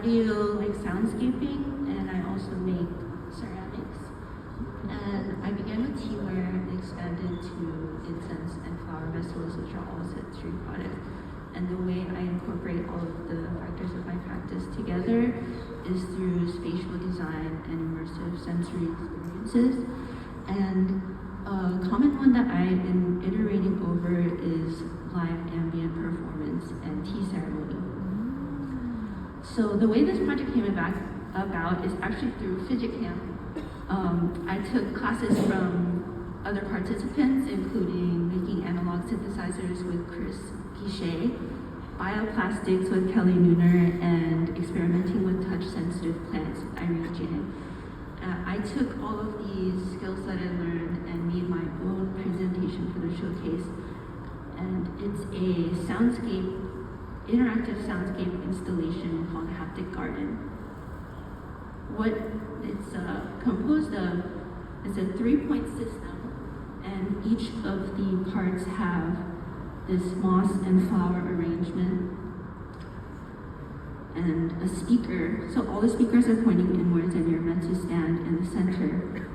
audio, like soundscaping, and I also make ceramics. And I began with teaware and expanded to incense and flower vessels, which are all sensory products. And the way I incorporate all of the factors of my practice together is through spatial design and immersive sensory experiences. And a common one that I am iterating over is live ambient performance and tea ceremony. So the way this project came about is actually through Fidget Camp. I took classes from other participants, including making analog synthesizers with Chris Pichet, bioplastics with Kelly Nooner, and experimenting with touch-sensitive plants with Irene Chen. I took all of these skills that I learned and made my own presentation for the showcase. And it's a interactive soundscape installation called Haptic Garden. What it's composed of is a 3-point system, and each of the parts have this moss and flower arrangement and a speaker. So all the speakers are pointing inwards and you're meant to stand in the center.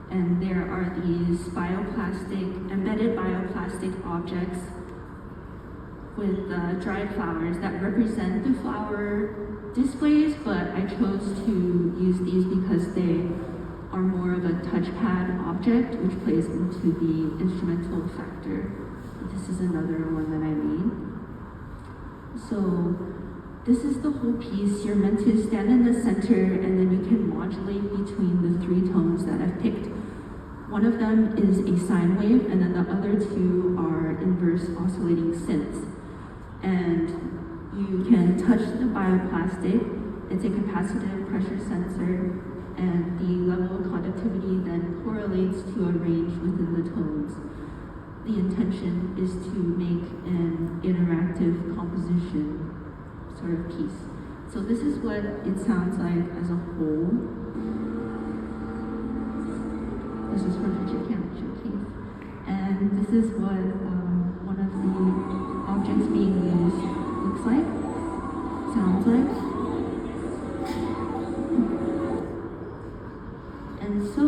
And there are these embedded bioplastic objects with dried flowers that represent the flower displays, but I chose to use these because they are more of a touchpad object, which plays into the instrumental factor. This is another one that I made. So this is the whole piece. You're meant to stand in the center, and then you can modulate between the 3 tones that I've picked. One of them is a sine wave, and then the other 2 are inverse oscillating synths. And you can touch the bioplastic. It's a capacitive pressure sensor, and the level of conductivity then correlates to a range within the tones. The intention is to make an interactive composition sort of piece. So this is what it sounds like as a whole. This is from the Fidget Camp showcase. And this is what one of the objects being used looks like, sounds like. And so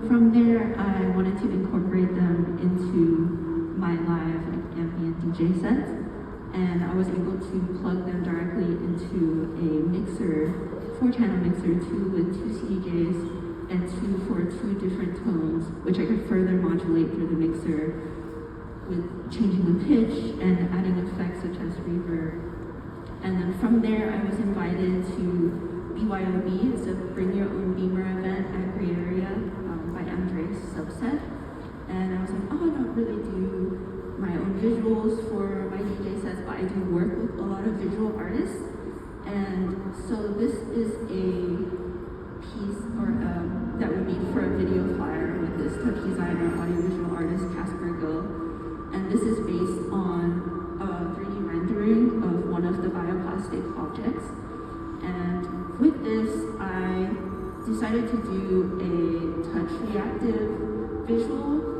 from there, I wanted to incorporate them into my live ambient DJ sets. And I was able to plug them directly into a mixer, 4-channel mixer, 2 with 2 CDJs and 2 for 2 different tones, which I could further modulate through the mixer with changing the pitch and adding effects such as reverb. And then from there, I was invited to BYOB. It's a Bring Your Own Beamer event at Gray Area by Andres Subset. And I was like, oh, I don't really do my own visuals for my DJ sets, but I do work with a lot of visual artists. And so this is a piece that we made for a video flyer with this touch designer, audiovisual artist, Casper Go. And this is based on a 3D rendering of one of the bioplastic objects. And with this, I decided to do a touch reactive visual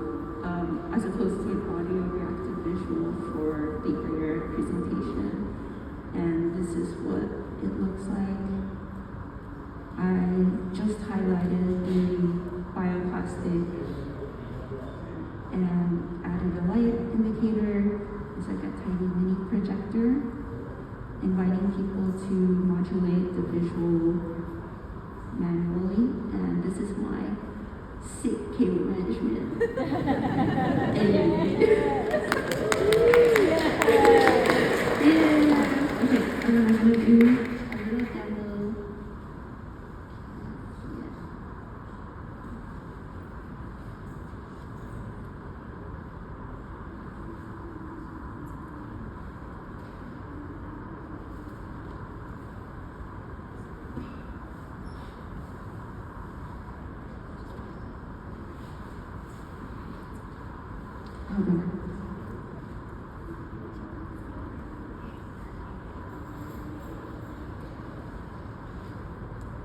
as opposed to an audio reactive visual for the greater presentation. And this is what it looks like. I just highlighted the bioplastic and added a light indicator. It's like a tiny mini projector, inviting people to modulate the visual manually. And this is my sick cable management. Okay, and then I'm going to do a little demo. Hold on.